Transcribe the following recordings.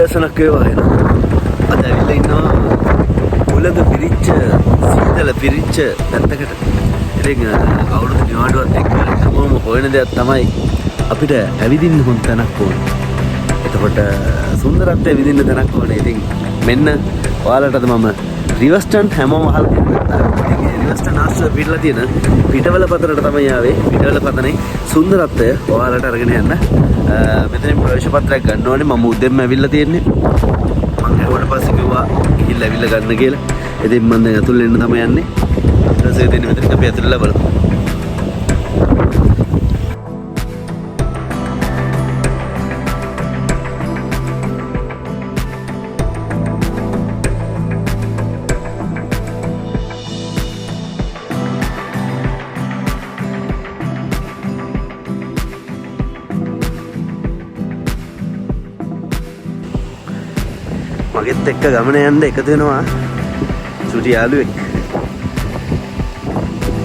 උදෑසනක් වේවා වෙන. අද ඇවිල්ලා ඉන්නවා උලඟ පිරිච්ච සීතල පිරිච්ච පැත්තකට. ඉතින් අවුරුදු නිවාඩුවත් එක්ක හැමෝම හොයන දෙයක් තමයි අපිට ඇවිදින්න හොඳ තැනක් ඕනේ. එතකොට සුන්දරත්වය විඳින්න තැනක් ඕනේ. ඉතින් මෙන්න ඔයාලටද මම රිවර්ස්ටන් හැමෝම අහලා තියෙනවා. රිවර්ස්ටන් ආශ්‍රය පිටලා තියෙන පිටවල පතරට තමයි ආවේ. පිටවල පතනේ සුන්දරත්වය ඔයාලට අරගෙන යන්න. මෙතනින් ප්‍රවේශ පත්‍රයක් ගන්න ඕනේ. මම උදෙන්ම ඇවිල්ලා තියෙන්නේ. මම ඊට පස්සේ කිව්වා ගිහිල්ලා ඇවිල්ලා ගන්න කියලා. ඉතින් මම දැන් ඇතුළේ එන්න තමයි යන්නේ. ඊට පස්සේ ඉතින් මෙතන අපි ඇතුළේ බලමු. මගෙත් එක්ක ගමන යන්න එකතු වෙනවා චුටි යාළුවෙක්.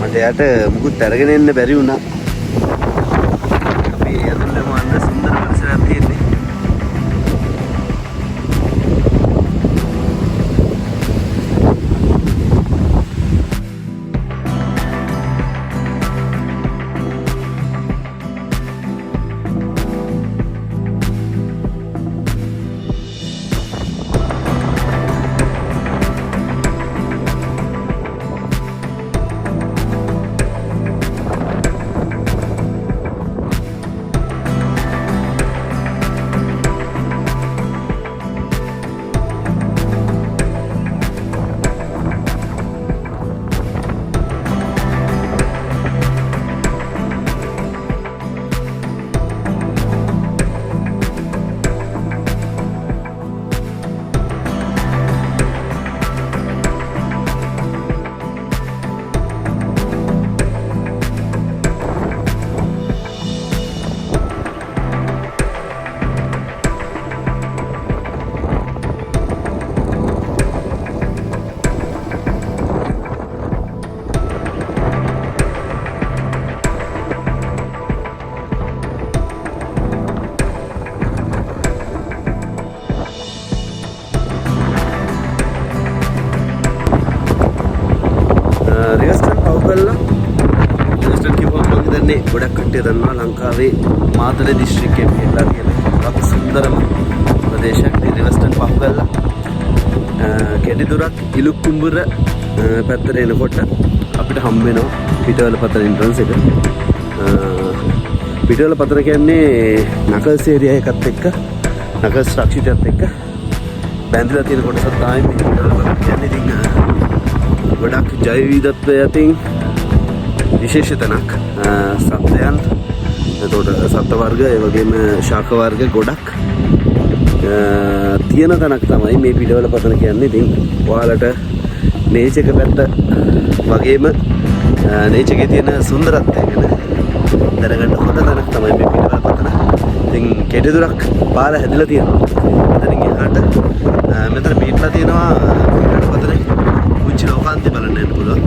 මට යාට මුකුත් අරගෙන එන්න බැරි වුණා. අපි ඇතුළේම අන්න සුන්දර පරිසරයක් තියෙන්නේ. ගොඩක් කට්ටිය දන්නවා ලංකාවේ මාතලේ දිස්ත්‍රික්කයේ පිටලා තියෙන වත් සුන්දරම ප්‍රදේශයක් රිවර්ස්ටන් පහුගල්ලා. කෙටිදුරක් ඉලුක්කුඹුර පැත්තට එනකොට අපිට හම්බ වෙනවා පිටවල පතර එන්ට්‍රන්ස් එක. පිටවල පතර කියන්නේ නකල්ස් ඒරියා එකත් එක්ක නකල්ස් රක්ෂිතයත් එක්ක බැඳලා තියෙන කොටසක් තමයි මේ පිටවල පතර කියන්නේ. ඉතින් ගොඩක් ජෛව විවිධත්වය අතින් විශේෂ තැනක්. සත්වයන්, එතකොට සත්ත්ව වර්ග, ඒ වගේම ශාක වර්ග ගොඩක් තියෙන තැනක් තමයි මේ පිටවල පතන කියන්නේ. ඉතින් ඔයාලට නේචර් එක පැත්ත වගේම නේචර් එකේ තියෙන සුන්දරත්වය ගැන දැනගන්න හොඳ තැනක් තමයි මේ පිටවල පතන. ඉතින් කෙටිදුරක් පාර හැදිලා තියෙනවා. එතනින් එහාට මෙතන පිටලා තියෙනවා පිටවල පතනේ පුංචි ලෝකාන්තය බලන්න යන්න පුළුවන්.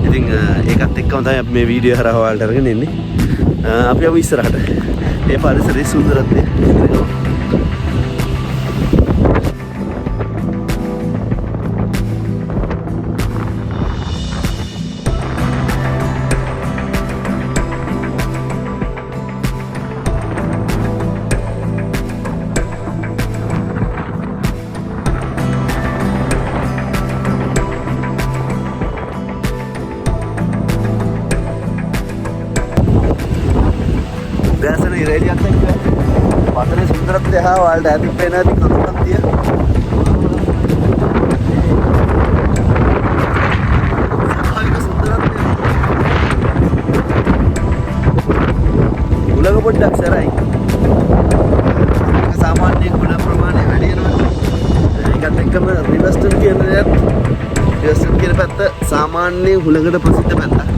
ඉතින් ඒකත් එක්කම තමයි අපි මේ වීඩියෝ හරහා ඔයාලට අරගෙන එන්නේ. අපි යමු ඉස්සරහට. මේ පරිසරයේ සුන්දරත්වය දැසන ඉරේලියක් එක්ක පතනේ සුන්දරත්වය හා ඔයාලට ඇති වෙන කඳුකන්තිය උලඟ පොඩ්ඩක් සරයි. සාමාන්‍ය ගුණ ප්‍රමාණය වැඩි වෙනවා. ඒකත් එක්කම රිවර්ස්ටන් කියන දේ රිවර්ස්ටන් කියන පැත්ත සාමාන්‍ය හුලඟට ප්‍රසිද්ධ පැත්තක්.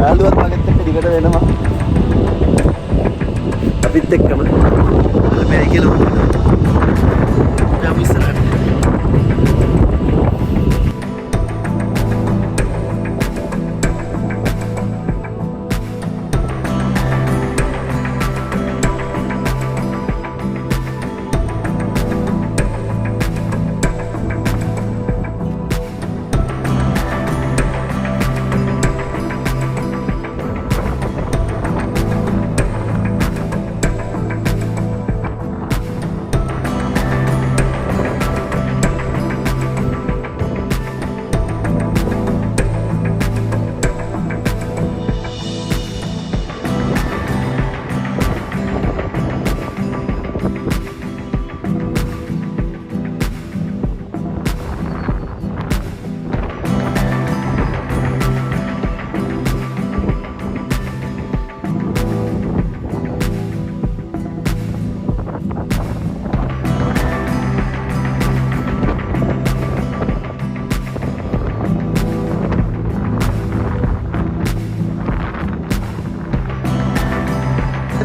යාළුවත් මගෙත් එක්ක දිගට වෙනවා. අපිත් එක්කම මේ කිලෝමීටර් අපි ඉස්සරහට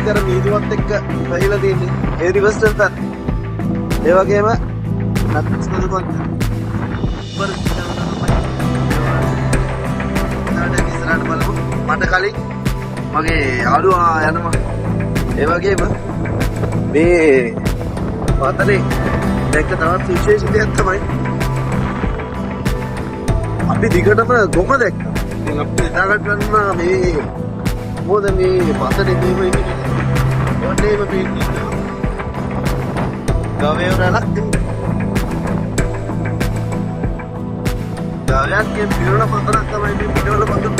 කර මීදුවත් එක්ක වැහිලා තියෙන්නේ. ඒ රිවර්ස් එක. ඒ වගේම නත්ස්කලුවත් සුපර් ඉස්සරහට බලමු. මට කලින් මගේ යාළුවා යනවා. ඒ වගේම මේ පතනේ දැක්ක තවත් විශේෂ දෙයක් තමයි අපි දිගටම ගොම දැක්කා. ඉතින් අපි හිතාගන්න මේ මොකද මේ පතනේ මේව ඉන්නේ. ඔන්නේම පේන්නේ. ගාවේ වරලක් ගායන්ගේ පිරණ පතරක් තමයි මේ පිටවල පතන.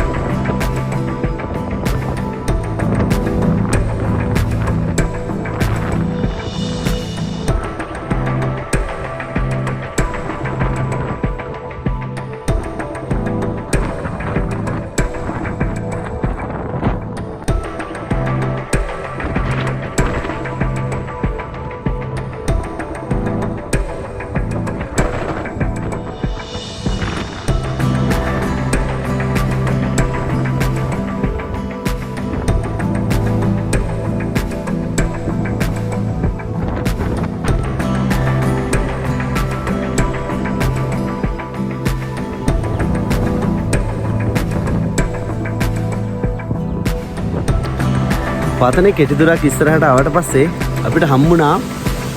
පතනේ කෙටි දුරක් ඉස්සරහට ආවට පස්සේ අපිට හම්බුණා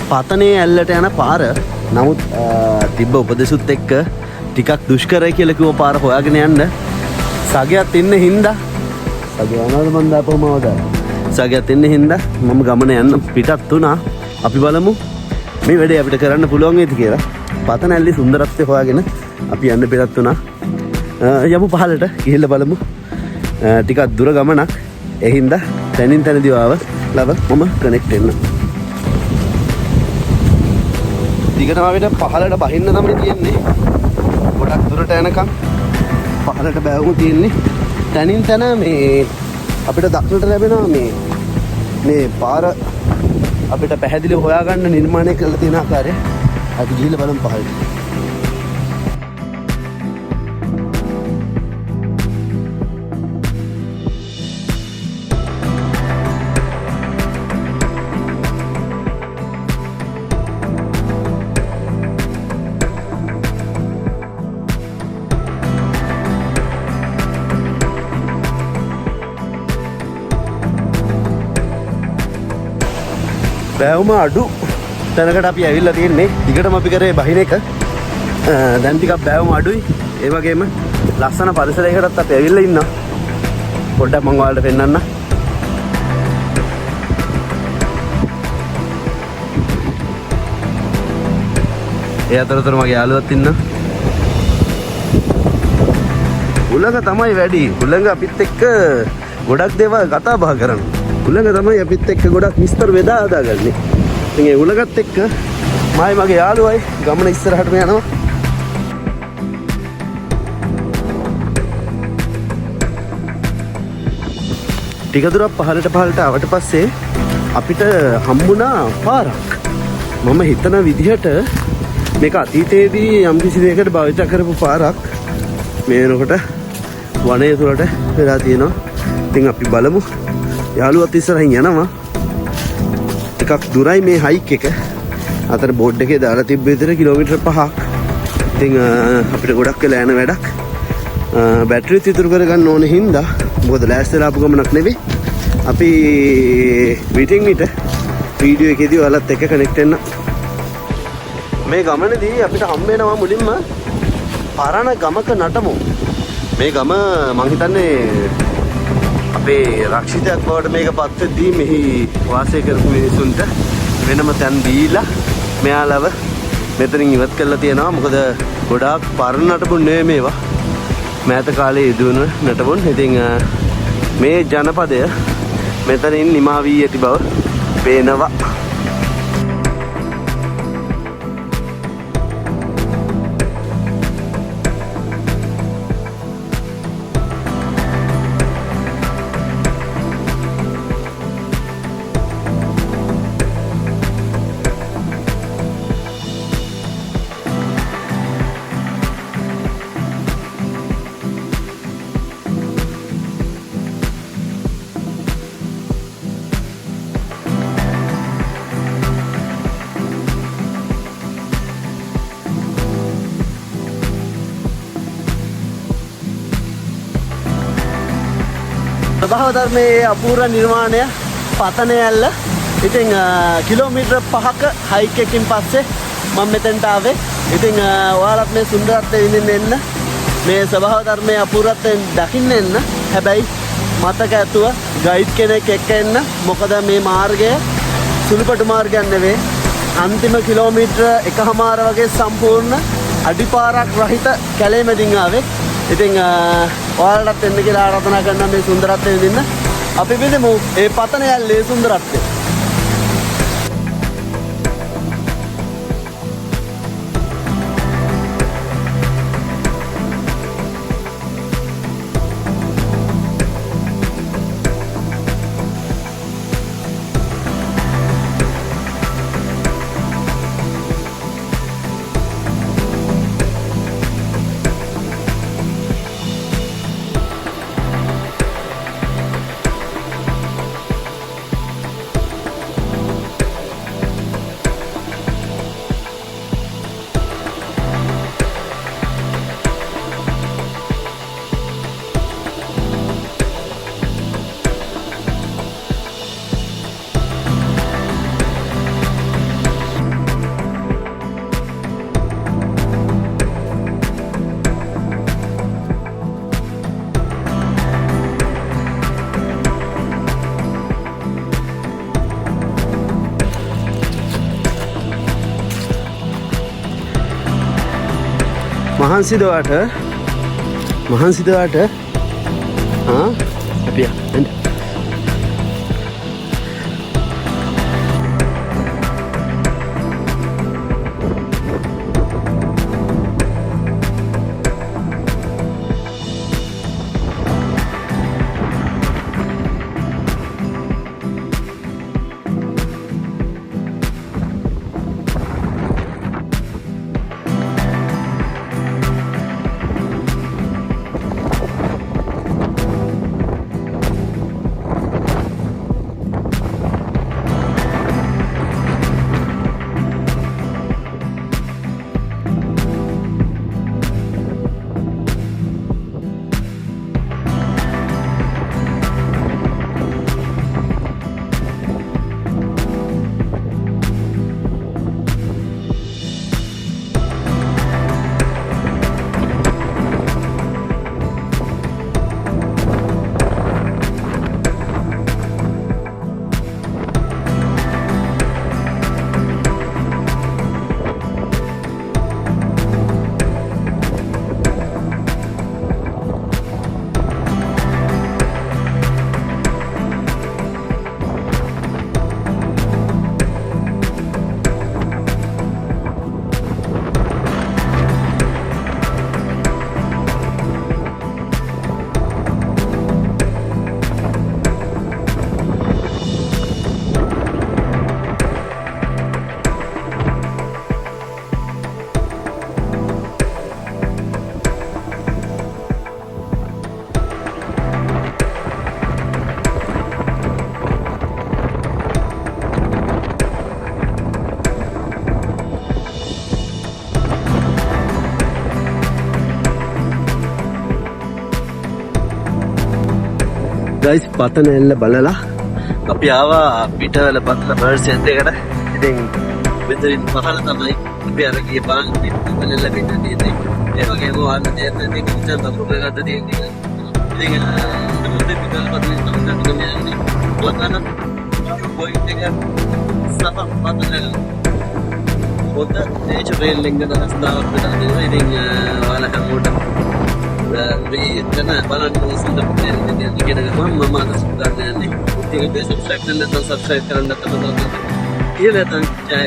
පතනේ ඇල්ලට යන පාර. නමුත් තිබ්බ උපදෙසුත් එක්ක ටිකක් දුෂ්කරයි කියලා කිව්ව පාර හොයාගෙන යන්න සගයක් ඉන්න හින්දා සගය යනවද මන් දාපුවම අවදා. සගයක් ඉන්න හින්දා මම ගමන යන්න පිටත් වුණා. අපි බලමු මේ වැඩේ අපිට කරන්න පුළුවන් වේද කියලා. පතන ඇල්ලේ සුන්දරත්වය හොයාගෙන අපි යන්න පිටත් වුණා. යමු පහලට ගිහිල්ලා බලමු. ටිකක් දුර ගමනක්. ඒ හින්දා තැනින් තැනදී ආව ලබ මම කනෙක්ට් වෙන්න. දිගටම අපිට පහලට බහින්න තමයි තියෙන්නේ. ගොඩක් දුරට යනකම් පහලට බෑවුම් තියෙන්නේ. තැනින් තැන මේ අපිට දක්නට ලැබෙනවා මේ පාර අපිට පැහැදිලිව හොයාගන්න නිර්මාණය කරලා තියෙන ආකාරය. අපි ගිහිල්ලා බලමු පහලට. බෑවුම අඩු තැනකට අපි ඇවිල්ලා තියෙන්නේ. දිගටම අපි කරේ බහින එක. දැන් ටිකක් බෑවුම අඩුයි. ඒ වගේම ලස්සන පරිසරයකටත් අපි ඇවිල්ලා ඉන්නවා. පොඩ්ඩක් මම ඔයාලට පෙන්නන්න. ඒ අතරතුර මගේ යාළුවත් ඉන්නවා. උලඟ තමයි වැඩි. උලඟ අපිත් එක්ක ගොඩක් දේවල් කතා බහ කරනවා. උලඟ තමයි අපිත් එක්ක ගොඩක් විස්තර බෙදා හදාගන්නේ. ඉතින් ඒ උලඟත් එක්ක මගේ යාළුවයි ගමන ඉස්සරහටම යනවා. ටික දුරක් පහලට ආවට පස්සේ අපිට හම්බුණා පාරක්. මම හිතන විදිහට මේක අතීතයේදී යම්කිසි දෙයකට භාවිත කරපු පාරක්. මේ වෙනකොට වනය තුලට වෙලා තියෙනවා. ඉතින් අපි බලමු. යාළුවත් ඉස්සරහින් යනවා. ටිකක් දුරයි මේ හයික් එක. අතර බෝඩ් එකේ දාලා තිබ්බ විතර කිලෝමීටර් 5ක්. ඉතින් අපිට ගොඩක් වෙලා යන වැඩක්. බැටරිත් ඉතුරු කරගන්න ඕන හින්දා මොකද ලෑස්තිලා ආපු ගමනක් නෙවෙයි. අපි විටින් විට වීඩියෝ එකේදී ඔයාලත් එක්ක කනෙක්ට් වෙන්න. මේ ගමනේදී අපිට හම්බ වෙනවා මුලින්ම පරණ ගමක නටමු. මේ ගම මං හිතන්නේ අපේ රක්ෂිතයක් බවට මේක පත් වෙද්දී මෙහි වාසය කරපු මිනිසුන්ට වෙනම තැන් දීලා මෙයාලව මෙතනින් ඉවත් කරලා තියෙනවා. මොකද ගොඩාක් පරණ නටබුන් නෙවෙයි මේවා. මෑත කාලේ ඉදුණ නටබුන්. ඉතින් මේ ජනපදය මෙතනින් නිමා වී ඇති බව පේනවා. ස්වභාව ධර්මයේ අපූර්ව නිර්මාණය පතන ඇල්ල. ඉතින් කිලෝමීටර් 5ක හයික් එකකින් පස්සේ මම මෙතෙන්ට ආවේ. ඉතින් ඔයාලත් මේ සුන්දරත්වය විඳින්න එන්න. මේ ස්වභාව ධර්මයේ අපූර්වත්වයෙන් දකින්න එන්න. හැබැයි මතක ඇතුව ගයිඩ් කෙනෙක් එක්ක එන්න. මොකද මේ මාර්ගය සුළුපටු මාර්ගයක් නෙවෙයි. අන්තිම කිලෝමීටර 1.5 වගේ සම්පූර්ණ අඩිපාරක් රහිත කැලේ මැදින් ආවේ. ඉතින් ඔයාලටත් එන්න කියලා ආරාධනා කරනවා මේ සුන්දරත්වය විඳින්න. අපි විඳමු මේ පතන යල්ලේ සුන්දරත්වය. මහන්සිද ඔයාට අපි යන්න. ගයිස් පතන එල්ල බලලා අපි ආවා පිටවල පතන බර්ඩ්ස් එකට. ඉතින් මෙතනින් පහළ තමයි අපි අර ගිය පාන් පිටවල ලැබෙන්න තියෙන්නේ. ඒ වගේම ආන්න දෙයක් තියෙන කිචන් බබුක ගත්ත තියෙන්නේ. ඉතින් මොකද පිටවල පතන තමයි යන්නේ. පතන පොයින්ට් එක සපක් පතන පොත නේචරල් ලින්ගන රස්තාවක් වෙනවා. ඉතින් ඔයාලා හැමෝටම එතන බලන්න සුන්දර ඉගෙන ගමන් මම අද සුන්දර යන්නේ. ඉතින් සබ්ස්ක්‍රයිබ් කරන්න නැත්නම් සබ්ස්ක්‍රයිබ් කරන්න තමයි කියලා තන් ජය